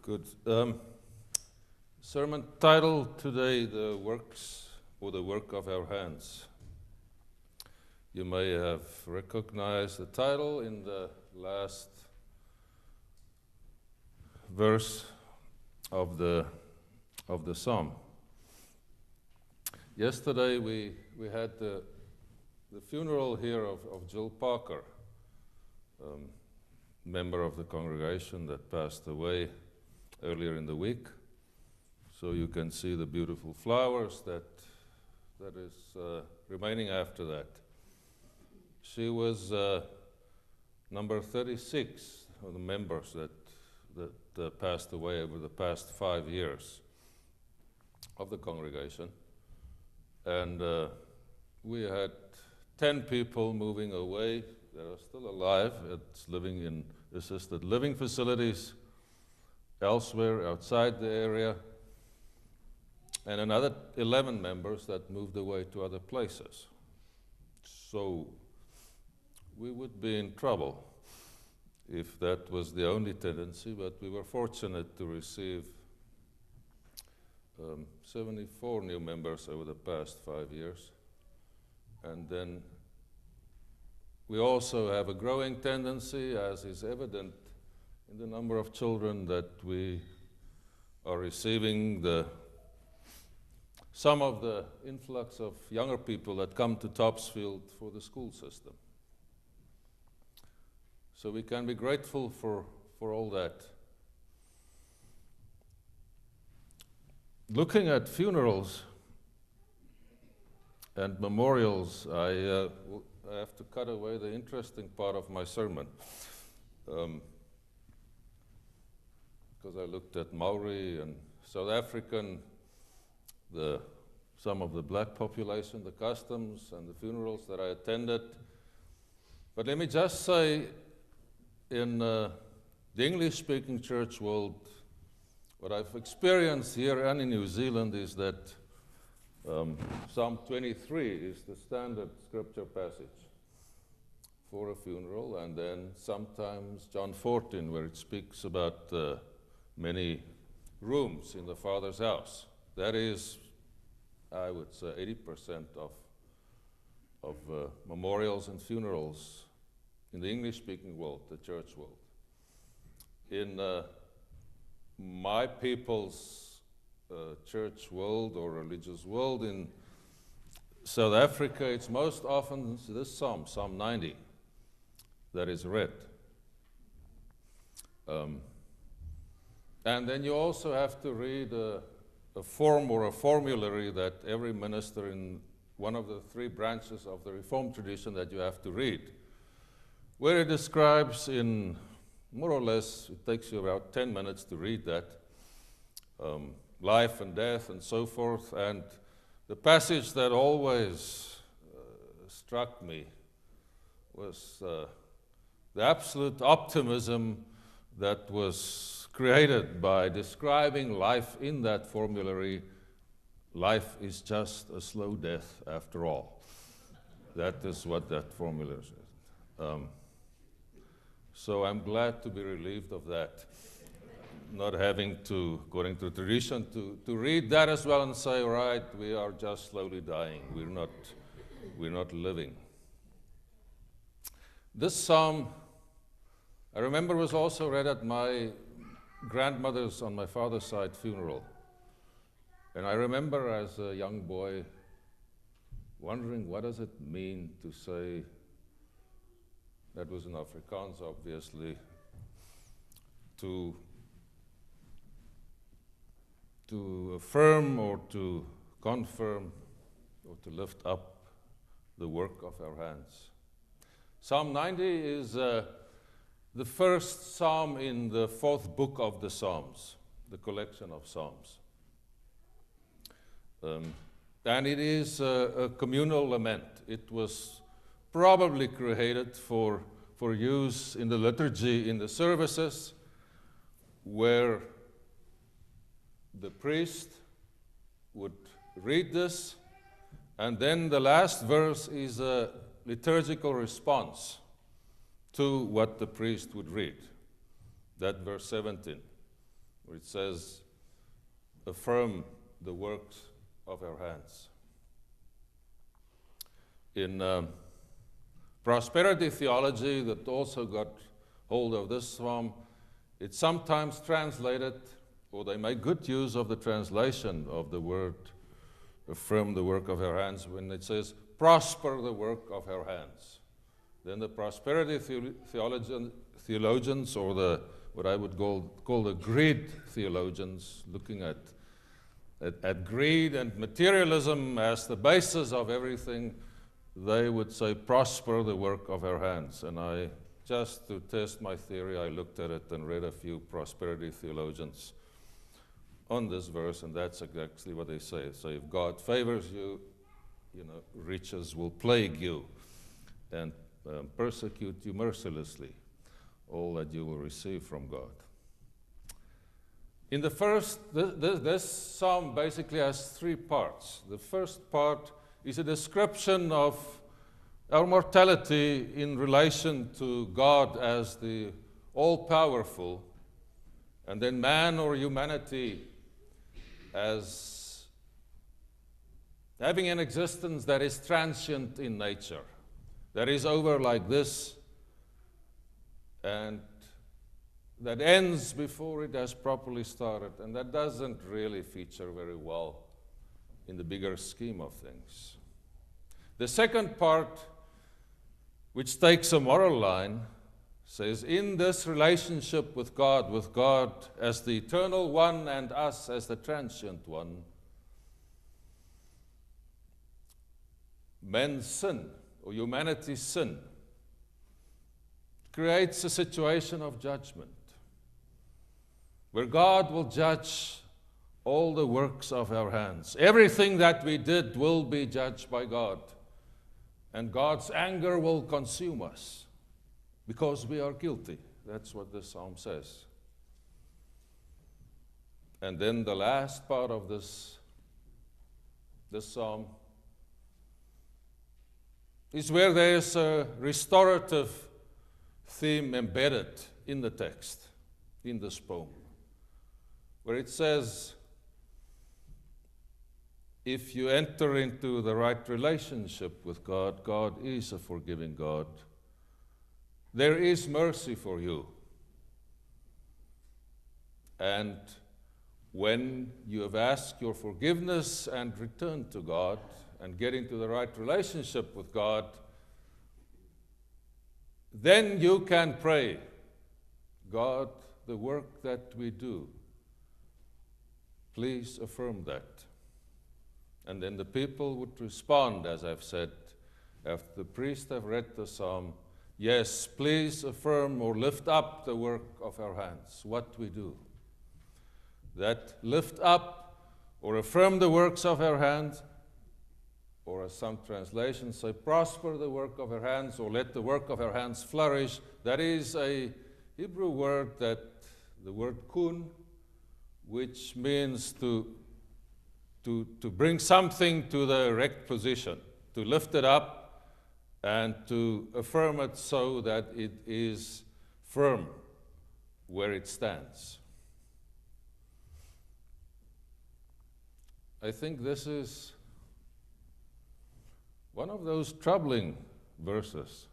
Good. Sermon title today, The Works or the Work of Our Hands. You may have recognized the title in the last verse of the psalm. Yesterday we had the funeral here of Jill Parker, member of the congregation that passed away earlier in the week. So you can see the beautiful flowers that is remaining after that. She was number 36 of the members that passed away over the past 5 years of the congregation. And we had 10 people moving away that are still alive. It's living in assisted living facilities elsewhere outside the area, and another 11 members that moved away to other places. So we would be in trouble if that was the only tendency, but we were fortunate to receive 74 new members over the past 5 years. And then we also have a growing tendency, as is evident in the number of children that we are receiving, some of the influx of younger people that come to Topsfield for the school system. So we can be grateful for all that. Looking at funerals and memorials, I have to cut away the interesting part of my sermon. Because I looked at Maori and South African, some of the black population, the customs and the funerals that I attended. But let me just say, in the English-speaking church world, what I've experienced here and in New Zealand is that Psalm 23 is the standard scripture passage for a funeral, and then sometimes John 14, where it speaks about many rooms in the Father's house. That is, I would say, 80% of memorials and funerals in the English-speaking world, the church world. In my people's church world or religious world in South Africa, it's most often this psalm, Psalm 90, that is read. And then you also have to read a form or a formulary that every minister in one of the 3 branches of the Reformed tradition that you have to read, where it describes in more or less, it takes you about 10 minutes to read that, life and death and so forth. And the passage that always struck me was the absolute optimism that was created by describing life in that formulary. Life is just a slow death after all. That is what that formula says. So I'm glad to be relieved of that, not having to, according to tradition, to read that as well and say, right, we are just slowly dying. We're not living. This psalm, I remember, was also read at my grandmother's, on my father's side, funeral. And I remember as a young boy wondering, what does it mean to say, that was in Afrikaans obviously, to affirm or to confirm or to lift up the work of our hands. Psalm 90 is the first psalm in the 4th book of the Psalms, the collection of Psalms. And it is a communal lament. It was probably created for use in the liturgy in the services, where the priest would read this, and then the last verse is a liturgical response to what the priest would read. That verse 17, where it says, affirm the works of our hands. In prosperity theology, that also got hold of this psalm, it's sometimes translated, or they make good use of the translation of the word, affirm the work of our hands, when it says, prosper the work of our hands. Then the prosperity theologians, or the what I would call the greed theologians, looking at greed and materialism as the basis of everything, they would say, prosper the work of our hands. And just to test my theory, I looked at it and read a few prosperity theologians on this verse, and that's exactly what they say. So if God favors you, riches will plague you and persecute you mercilessly, all that you will receive from God. In the first, this psalm basically has three parts. The first part is a description of our mortality in relation to God as the all-powerful, and then man or humanity as having an existence that is transient in nature, that is over like this, and that ends before it has properly started, and that doesn't really feature very well in the bigger scheme of things. The second part, which takes a moral line, says, in this relationship with God as the eternal one and us as the transient one, man's sin, or humanity's sin, creates a situation of judgment, where God will judge all the works of our hands. Everything that we did will be judged by God, and God's anger will consume us because we are guilty. That's what this psalm says. And then the last part of this psalm is where there's a restorative theme embedded in the text, in this poem, where it says, if you enter into the right relationship with God, God is a forgiving God. There is mercy for you. And when you have asked your forgiveness and returned to God and get into the right relationship with God, then you can pray, God, the work that we do, please affirm that. And then the people would respond, as I've said, after the priest have read the psalm, yes, please affirm or lift up the work of our hands, what we do. That lift up or affirm the works of our hands, or as some translations say, prosper the work of our hands, or let the work of our hands flourish. That is a Hebrew word, the word kun, which means to bring something to the erect position, to lift it up and to affirm it so that it is firm where it stands. I think this is one of those troubling verses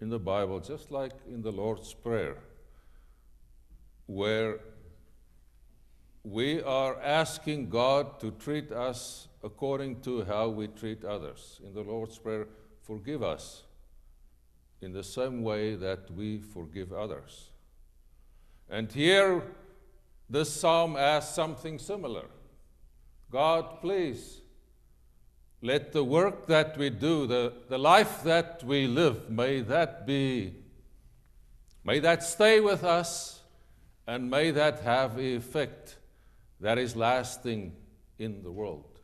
in the Bible, just like in the Lord's Prayer, where we are asking God to treat us according to how we treat others. In the Lord's Prayer, forgive us in the same way that we forgive others. And here, this psalm asks something similar. God, please, let the work that we do, the life that we live, may that stay with us, and may that have an effect that is lasting in the world.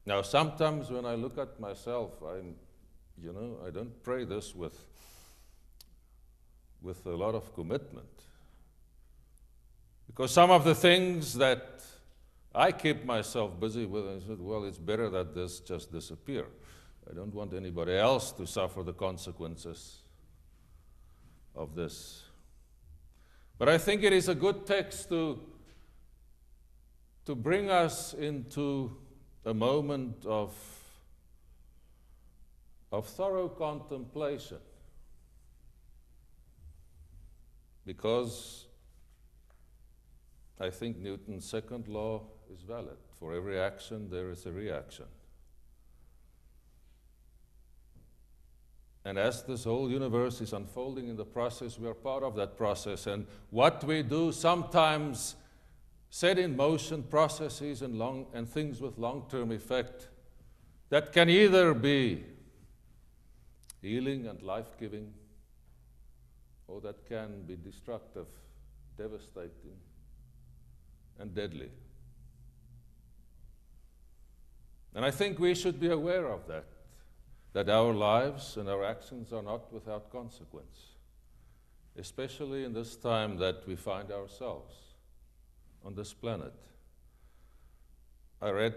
Now, sometimes when I look at myself, I don't pray this with a lot of commitment. Because some of the things that I keep myself busy with, I said, well, it's better that this just disappear. I don't want anybody else to suffer the consequences of this. But I think it is a good text to bring us into a moment of thorough contemplation. Because I think Newton's second law is valid. For every action, there is a reaction. And as this whole universe is unfolding in the process, we are part of that process. And what we do sometimes set in motion processes and things with long-term effect that can either be healing and life-giving, or that can be destructive, devastating, and deadly. And I think we should be aware of that our lives and our actions are not without consequence, especially in this time that we find ourselves on this planet. I read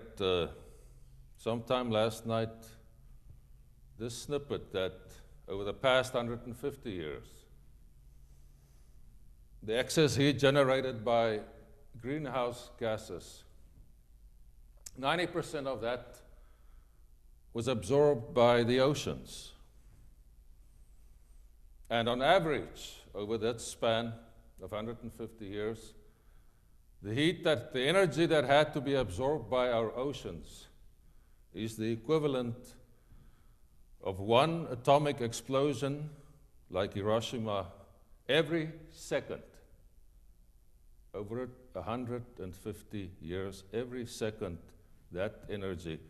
sometime last night this snippet that over the past 150 years, the excess heat generated by greenhouse gases, 90% of that was absorbed by the oceans. And on average, over that span of 150 years, the energy that had to be absorbed by our oceans is the equivalent of one atomic explosion like Hiroshima every second. Over 150 years, every second, that energy.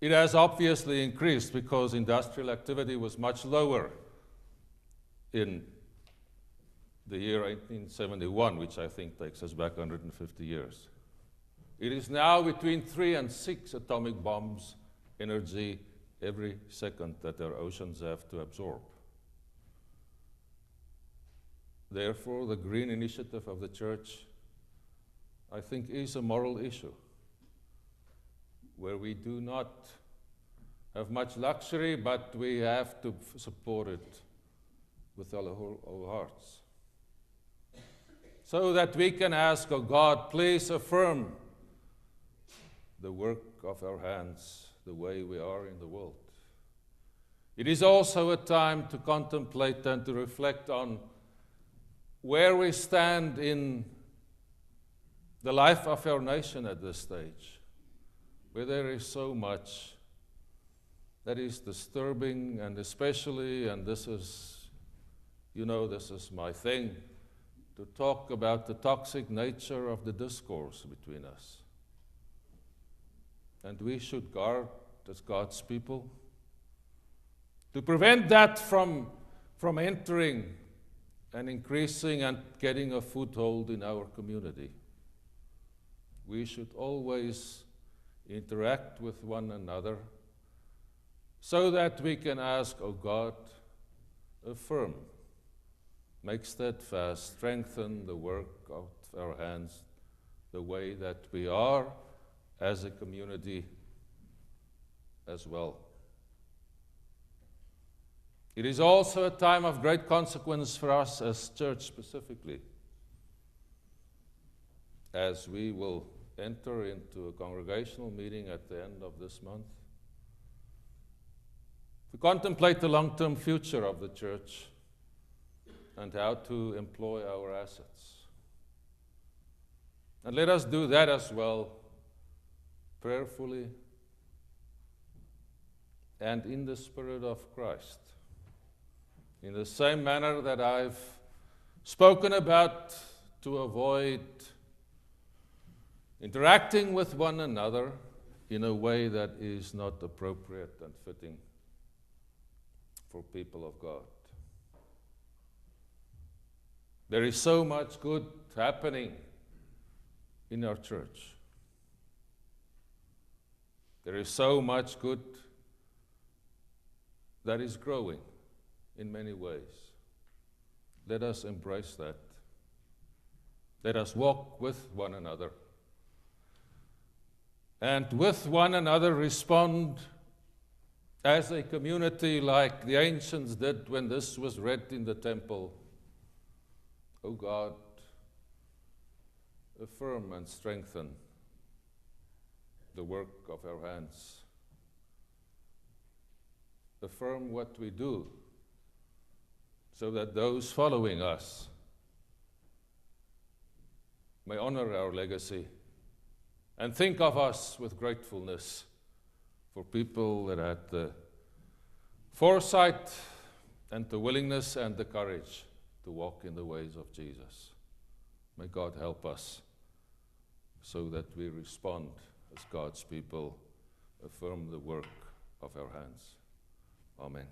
It has obviously increased because industrial activity was much lower in the year 1871, which I think takes us back 150 years. It is now between 3 and 6 atomic bombs energy every second that our oceans have to absorb. Therefore, the green initiative of the church, I think, is a moral issue where we do not have much luxury, but we have to support it with our whole hearts. So that we can ask, oh God, please affirm the work of our hands the way we are in the world. It is also a time to contemplate and to reflect on where we stand in the life of our nation at this stage, where there is so much that is disturbing, and especially, and this is my thing, to talk about the toxic nature of the discourse between us. And we should guard as God's people to prevent that from entering and increasing and getting a foothold in our community. We should always interact with one another so that we can ask, oh God, affirm, make steadfast, strengthen the work of our hands the way that we are as a community as well. It is also a time of great consequence for us as church specifically, as we will enter into a congregational meeting at the end of this month to contemplate the long-term future of the church and how to employ our assets. And let us do that as well, prayerfully and in the Spirit of Christ, in the same manner that I've spoken about, to avoid interacting with one another in a way that is not appropriate and fitting for people of God. There is so much good happening in our church. There is so much good that is growing in many ways. Let us embrace that. Let us walk with one another. And with one another respond as a community like the ancients did when this was read in the temple. O God, affirm and strengthen the work of our hands. Affirm what we do, so that those following us may honor our legacy and think of us with gratefulness for people that had the foresight and the willingness and the courage to walk in the ways of Jesus. May God help us so that we respond as God's people, affirm the work of our hands. Amen.